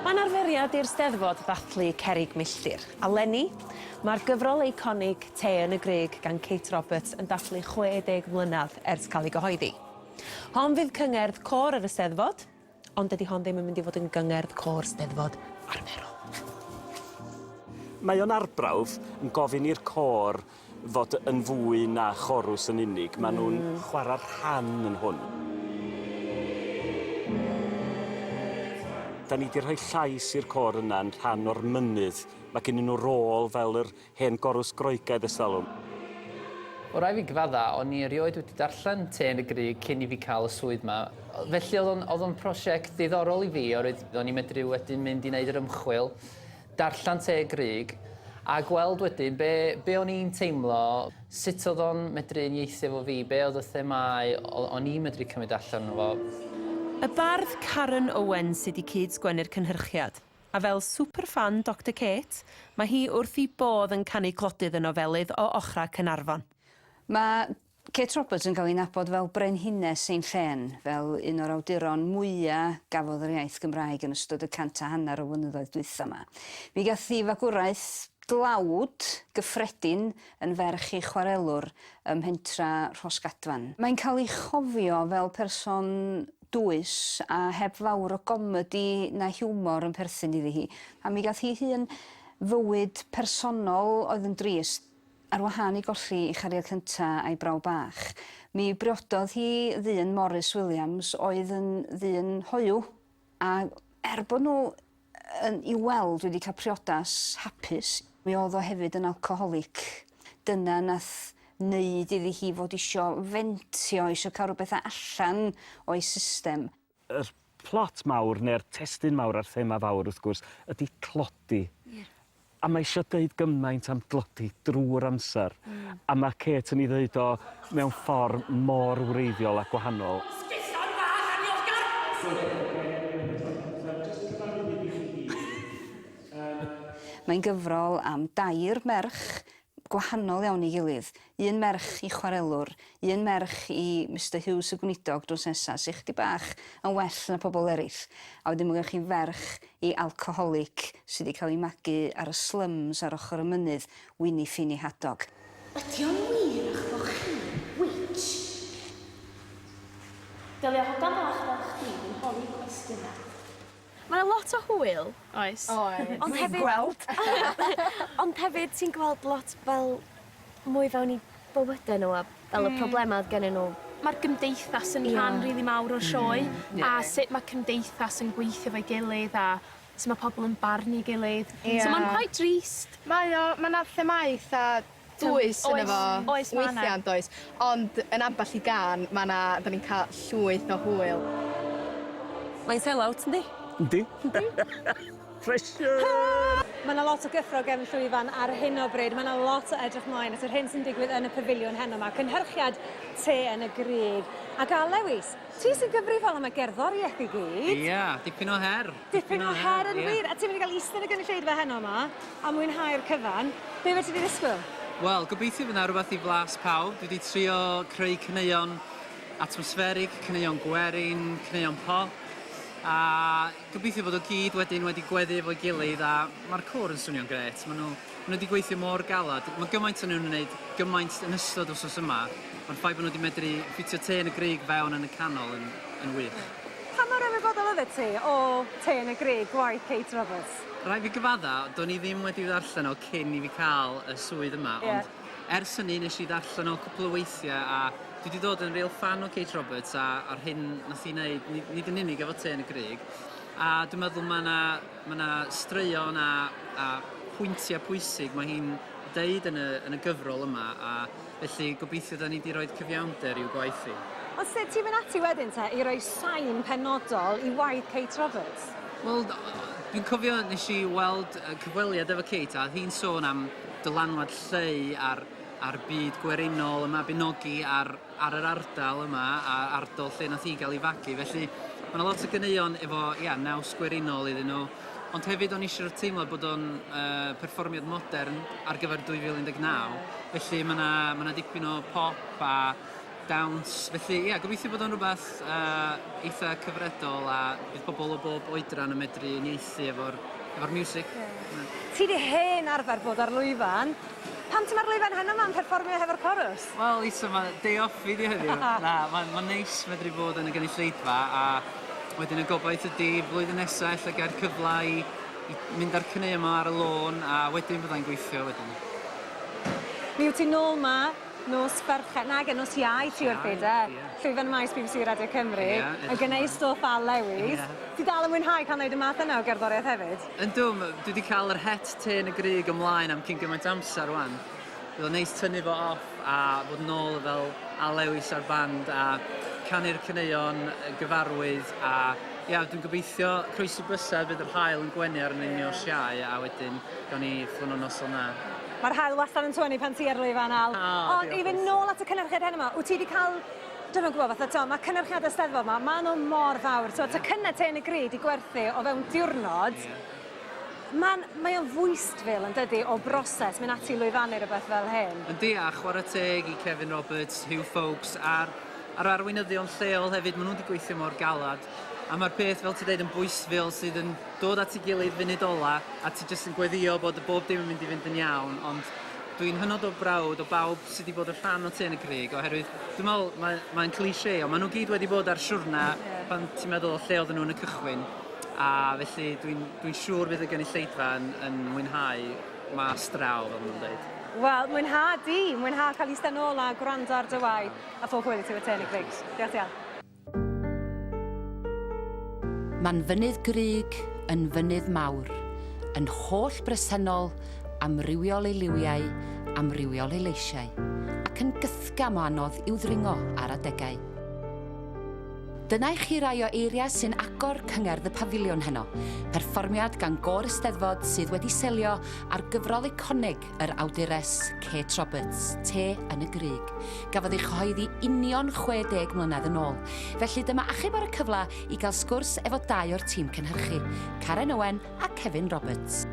Mae'n arferiad i'r Steddfod ddathlu cerrig milltir. A leni, mae'r gyfrol eiconig Te yn y Grug gan Kate Roberts yn dathlu 60 mlynedd ers cael ei gyhoeddi. Hon fydd cyngerdd côr ar y Steddfod, ond dydy hon ddim yn mynd i fod yn gyngerdd côr Steddfod arferol. Mae o'n arbrawf yn gofyn i'r côr fod yn fwy na chorws yn unig. Maen nhw'n chwarae'r rhan yn hwn. Da ni wedi rhoi llais i'r côr yna'n rhan o'r mynydd. Mae gen nhw rôl fel yr hen gorws Groegaidd ers talwm. O rai fi gyfadda, o'n i erioed wedi darllen Te yn y Grug cyn i fi cael y swydd yma. Felly oedd o'n prosiect diddorol i fi, oherwydd o'n i medru wedyn mynd i wneud yr ymchwil, darllen Te y Grug, a gweld wedyn be o'n i'n teimlo, sut oedd o'n medru unieithu efo fi, be oedd y themau o'n i'n medru cymryd allan o fo. Y bardd Karen Owen sydd wedi cyd-sgwennu'r cynhyrchiad. A fel superfan Dr Kate, mae hi wrth i bodd yn canu clodydd y nofelydd o ochra Caernarfon. Mae Kate Roberts yn cael ei nabod fel brenhines ein llen, fel un o'r awduron mwyaf gafodd yr iaith Gymraeg yn ystod y 150 o flynyddoedd dwytha yma. Mi gath hi fagwraeth dlawd, gyffredin, yn ferch ei chwarelwr ym Mhentra Rhosgadfan. Mae'n cael ei chofio fel person dwys a heb fawr o gomedi na hiwmor yn perthyn iddi hi. A mi gath hi hun fywyd personol oedd yn drist ar wahân i golli ei chariad cynta a'i braw bach. Mi briododd hi ddyn Morris Williams oedd yn ddyn hoiw. A bod nhw i weld wedi cael priodas hapus, mi oedd o hefyd yn alcoholic. Dyna nath wneud iddi hi fod isio fentio, isio cael rhywbeth allan o'i system. Yr plot mawr neu'r testun mawr a'r thema fawr wrth gwrs ydy clodi. A mae eisiau dweud gymaint am glodi drwy'r amser. A mae Kate yn ei ddweud o mewn ffordd mor wreiddiol a gwahanol. Mae'n gyfrol am dair merch gwahanol iawn i gilydd. Un merch i chwarelwr, un merch i Mr Hughes y Gweinidog drws nesa, sy'n chdi bach yn well na pobl eraill. A wedyn mae chi ferch i alcoholic sydd wedi cael ei magu ar y slums ar ochr y mynydd, Winnie Ffini Hadog. Ydy o'n wir eich bod chi witch? Dylia hogan bach fel chdi yn holi cwestiynau. Mae lot o hwyl. Oes. Ond hefyd... gweld. Ond hefyd ti'n gweld lot fel mwy fewn i bywydau nhw a fel y problemau gennyn nhw. Mae'r gymdeithas yn rhan rili mawr o'r sioe a sut mae cymdeithas yn gweithio fo'i gilydd a sut mae pobl yn barnu gilydd. So mae'n quite drist. Mae yna themau eitha dwys yn efo weithiau does. Ond yn ambell i gan, da ni'n cael llwyth o hwyl. Mae'n sell-out, yndi? Yndi? Pressure! Mae yna lot o gyffro gefn llwyfan ar hyn o bryd. Mae yna lot o edrych mlaen at yr hyn sy'n digwydd yn y pafiliwn heno yma. Cynhyrchiad Te yn y Grug. Ac a Lewis, ti sy'n gyfrifol am y gerddoriaeth i gyd? Ia, dipyn o her. Dipyn o her yn wir. A ti'n mynd i gael eistedd yn y gynulleidfa heno yma a mwynhau'r cyfan. Be fe ti wedi ddisgwyl? Wel, gobeithio fydd 'na rhywbeth i flas pawb. Dwi wedi trio creu caneuon atmosferig, caneuon gwerin, caneuon pop. A gobeithio bod o gyd wedyn wedi gweddu efo'i gilydd a mae'r côr yn swnio'n gret. Maen nhw wedi gweithio mor galad. Mae gymaint o'n nhw'n gwneud gymaint yn ystod wsos yma. Mae'r ffaith bod nhw wedi medru ffitio Te yn y Grug fewn yn y canol yn wych. Pa mor ymwybodol oedd ti o Te yn y Grug, gwaith Kate Roberts? Rai fi gyfadda, do'n i ddim wedi ddarllen o cyn i fi cael y swydd yma. Ond ers hynny nes i ddarllen o cwpl o weithiau a dwi wedi dod yn real fan o Kate Roberts a'r hyn nath i wneud, nid yn unig efo Te yn y Grug. A dwi'n meddwl mae yna straeon a pwyntiau pwysig mae hi'n deud yn y gyfrol yma a felly gobeithio da ni wedi rhoi cyfiawnder i'w gwaith hi. Ond sut ti'n mynd ati wedyn te i roi sain penodol i waith Kate Roberts? Wel, dwi'n cofio nes i weld cyfweliad efo Kate a hi'n sôn am dylanwad lleu ar byd gwerinol yma, binogi ar yr ardal yma, a ardal lle nath i gael ei fagu. Felly, mae yna lot o ganeuon efo naws gwerinol iddyn nhw. Ond hefyd o'n eisiau'r teimlo bod o'n perfformiad modern ar gyfer 2019. Felly, mae yna dipyn o pop a dawns. Felly, ia, gobeithio bod o'n rhywbeth eitha cyfredol a bydd pobl o bob oedran yn medru uniaethu efo'r music. Ti di hen arfer bod ar lwyfan. Pam ti mae'r lwyfan heno ma'n perfformio hefo'r corws? Wel, Isa, mae day off fi di heddiw. Mae'n neis medru bod yn y gynulleidfa a wedyn y gobaith ydy flwyddyn nesaf ella gael cyfle i mynd ar cynnig yma ar y lôn a wedyn byddai'n gweithio wedyn. Mi wyt ti nôl ma, nos Ferched, nag nos Iau ti wrth i de. Llwyfan maes BBC Radio Cymru, yn gwneud stwff a lewis. Ti dal yn mwynhau cael gwneud y math yna o gerddoriaeth hefyd? Yndw, dwi wedi cael yr het te yn y Grug ymlaen am cyn gymaint amser rwan. Bydd o'n neis tynnu fo off a bod nôl fel a lewis ar band a canu'r caneuon gyfarwydd a dwi'n gobeithio croesi bysedd bydd yr hael yn gwenu ar yn unio Sioe a wedyn gawn ni ffwn o noson na. Mae'r hael wastad yn tywynnu pan ti ar lwyfan Al. Ond i fynd nôl at y cynhyrchiad heno yma, wyt ti wedi cael, dwi'n gwybod fatha mae cynhyrchiad Eisteddfod yma, mae nhw mor fawr. Y cynnau te yn y Grug i gwerthu o fewn diwrnod, mae o'n fwystfil yn dydi o broses mynd ati lwyfannu rhywbeth fel hyn. Yndi, a chwarae teg i Kevin Roberts, Hugh Folks, a'r arweinyddion lleol hefyd, maen nhw wedi gweithio mor galad. A mae'r peth, fel ti'n dweud, yn bwysfil sydd yn dod at ei gilydd funud ola a ti jyst yn gweddio bod y bob dim yn mynd i fynd yn iawn, ond dwi'n hynod o brawd o bawb sydd wedi bod yn rhan o te yn y Grug, oherwydd dwi'n meddwl mae'n cliché, ond maen nhw gyd wedi bod ar siwrna pan ti'n meddwl o lle oedden nhw yn y cychwyn. A felly dwi'n siŵr bydd y gynulleidfa yn mwynhau mas draw, fel nhw'n dweud. Wel, mwynhau cael eistedd nôl a gwrando ar dy waith a phob hwyl i ti o te yn y Grug. Diolch iawn. Mae'n fynydd Grug yn fynydd mawr, yn holl bresennol, amrywiol ei liwiau, amrywiol ei leisiau, ac yn gythgam o anodd i'w ddringo ar adegau. Dyna i chi rai o eiriau sy'n agor cyngerdd y pafiliwn heno, perfformiad gan Gôr Eisteddfod sydd wedi selio ar gyfrol iconig yr awdures Kate Roberts, Te yn y Grug. Gafodd ei chyhoeddi union 60 mlynedd yn ôl. Felly dyma achub ar y cyfle i gael sgwrs efo 2 o'r tîm cynhyrchu, Karen Owen a Kevin Roberts.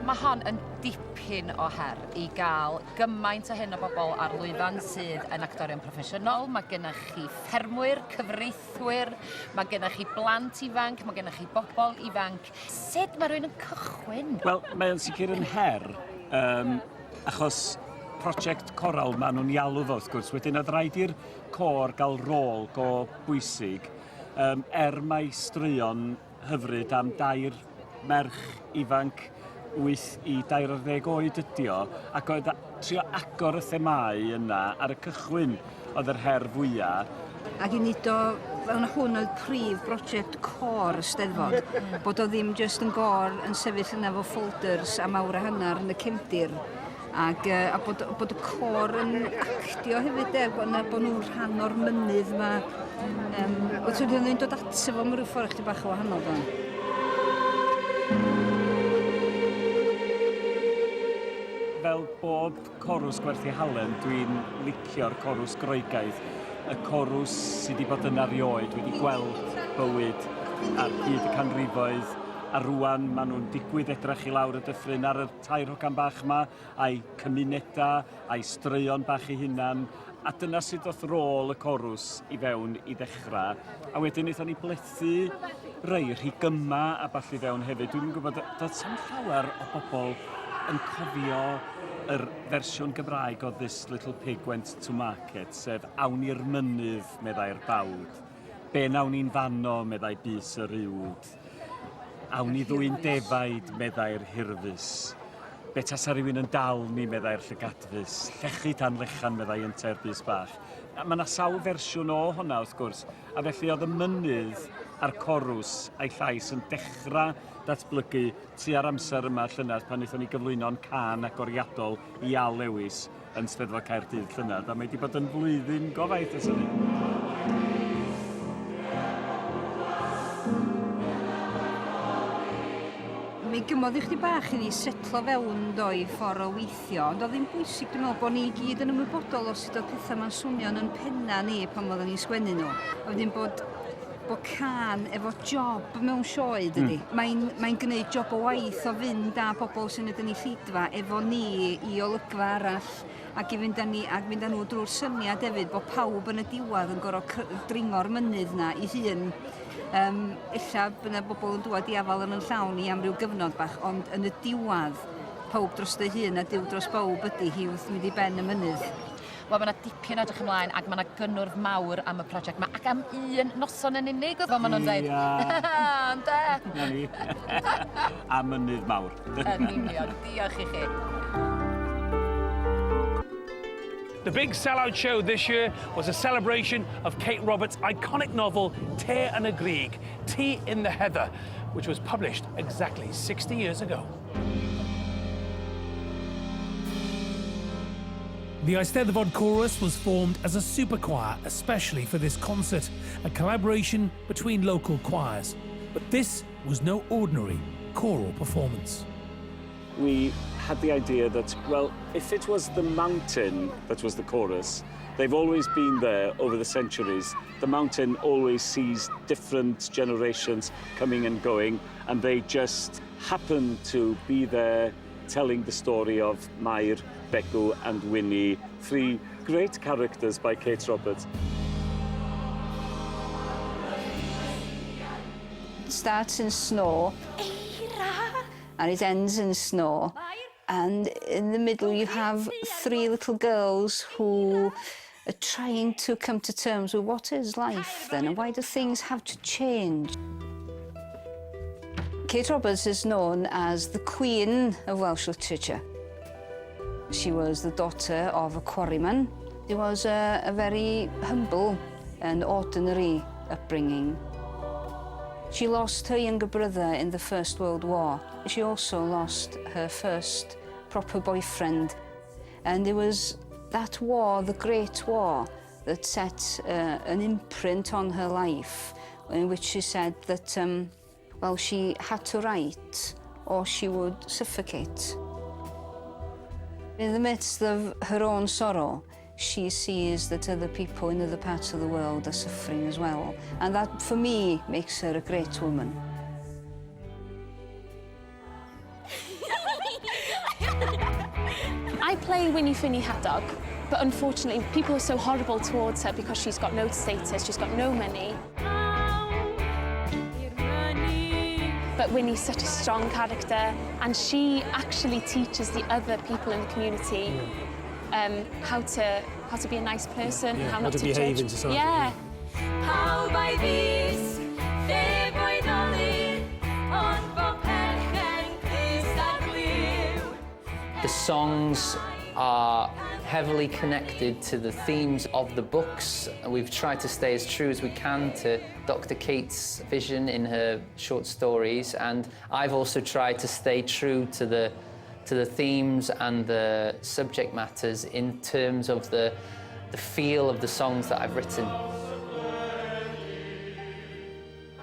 Mae hon yn dipyn o her i gael gymaint o hyn o bobl ar lwyfan sydd yn actorion proffesiynol. Mae gennych chi ffermwyr, cyfreithwyr, mae gennych chi blant ifanc, mae gennych chi bobl ifanc. Sut mae rhywun yn cychwyn? Wel, mae'n sicr yn her, achos prosiect coral maen nhw'n ialw fo, wrth gwrs. Wedyn, oedd rhaid i'r côr gael rôl go bwysig, mae straeon hyfryd am 2 merch ifanc 8 i 12 oed ydi o, ac oedd trio agor y themau yna ar y cychwyn oedd yr her fwyaf. Ac i nid o, fewn hwn oedd prif brosiect cor Eisteddfod, bod o ddim jyst yn gor yn sefyll yna fo folders a mawr a hanner yn y cefndir, a bod y cor yn actio hefyd, bod nhw'n rhan o'r mynydd yma. Wyt ti'n dod ato fo am ryw ffordd chdi bach o wahanol fan? Fel bob corws gwerthu halen, dwi'n licio'r corws groegaidd. Y corws sydd wedi bod yn erioed wedi gweld bywyd ar hyd y canrifoedd, a rwan maen nhw'n digwydd edrych i lawr y dyffryn ar y 2 hogan bach yma, a'i cymunedau, a'i straeon bach eu hunan, a dyna sydd oedd rôl y corws i fewn i ddechrau. A wedyn eithon ni blethu rei rhigyma a ballu fewn hefyd. Dwi'n gwybod, doedd sam llawer o bobl yn cofio yr fersiwn Gymraeg o This Little Pig Went to Market, sef awn i'r mynydd, meddai'r bawd. Be nawn ni'n fanno, meddai bus yr uwd. Awn i ddwy'n defaid, meddai'r hirfus. Be tasa rhywun yn dal ni, meddai'r llygadfus. Llechu tan lechan, meddai ynter bus bach. Mae yna sawl fersiwn o hwnna, wrth gwrs. A felly oedd y mynydd a'r corws a'i llais yn dechrau datblygu tua'r amser yma llynedd pan wnaethon ni gyflwyno'n can agoriadol i Al Lewis yn Steddfod Caerdydd llynedd. A mae wedi bod yn flwyddyn gofaith ys hynny. Mi gymodd i chdi bach i ni setlo fewn doi ffordd o weithio, ond oedd ddim bwysig dwi'n meddwl bod ni gyd yn ymwybodol o sut oedd pethau ma'n swnio'n yn penna ni pan oedden ni'n sgwennu nhw. A wedyn bod can efo job mewn sioe, dydy. Mae'n gwneud job o waith o fynd â pobl sy'n ydyn ni llidfa efo ni i olygfa arall ac i fynd â nhw drwy'r syniad hefyd bod pawb yn y diwadd yn gorfod dringo'r mynydd na I hun. Ella bydd bobl yn dŵad I afal yn llawn I am ryw gyfnod bach, ond yn y diwadd, pawb dros dy hun a diw dros bawb ydy hi wrth mynd I ben y mynydd. Wel, mae yna dipyn edrych ymlaen ac mae yna gynnwrf mawr am y prosiect yma ac am un noson yn unig oedd fel maen nhw'n dweud. Ynde? Na ni. A mynydd mawr. Yn union, diolch I chi. The big sellout show this year was a celebration of Kate Roberts' iconic novel Te yn y Grug, Tea in the Heather, which was published exactly 60 years ago. The Eisteddfod chorus was formed as a super choir, especially for this concert, a collaboration between local choirs. But this was no ordinary choral performance. We had the idea that, well, if it was the mountain that was the chorus, they've always been there over the centuries. The mountain always sees different generations coming and going, and they just happen to be there telling the story of Mair, Begw and Winnie, three great characters by Kate Roberts. It starts in snow, and it ends in snow. And in the middle you have three little girls who are trying to come to terms with what is life then, and why do things have to change? Kate Roberts is known as the Queen of Welsh literature. She was the daughter of a quarryman. She was a very humble and ordinary upbringing. She lost her younger brother in the First World War. She also lost her first proper boyfriend. And it was that war, the Great War, that set an imprint on her life, in which she said that, well, she had to write or she would suffocate. In the midst of her own sorrow, she sees that other people in other parts of the world are suffering as well. And that, for me, makes her a great woman. I play Winnie Finny Haddock, but unfortunately people are so horrible towards her because she's got no status, she's got no money. But Winnie's such a strong character, and she actually teaches the other people in the community how to be a nice person, how not to behave in society. Yeah. The songs are heavily connected to the themes of the books. We've tried to stay as true as we can to Dr. Kate's vision in her short stories, and I've also tried to stay true to the themes and the subject matters in terms of the feel of the songs that I've written.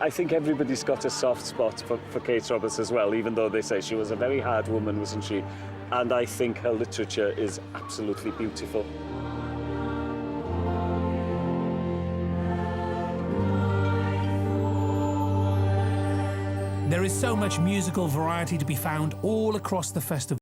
I think everybody's got a soft spot for Kate Roberts as well, even though they say she was a very hard woman, wasn't she? And I think her literature is absolutely beautiful. There is so much musical variety to be found all across the festival.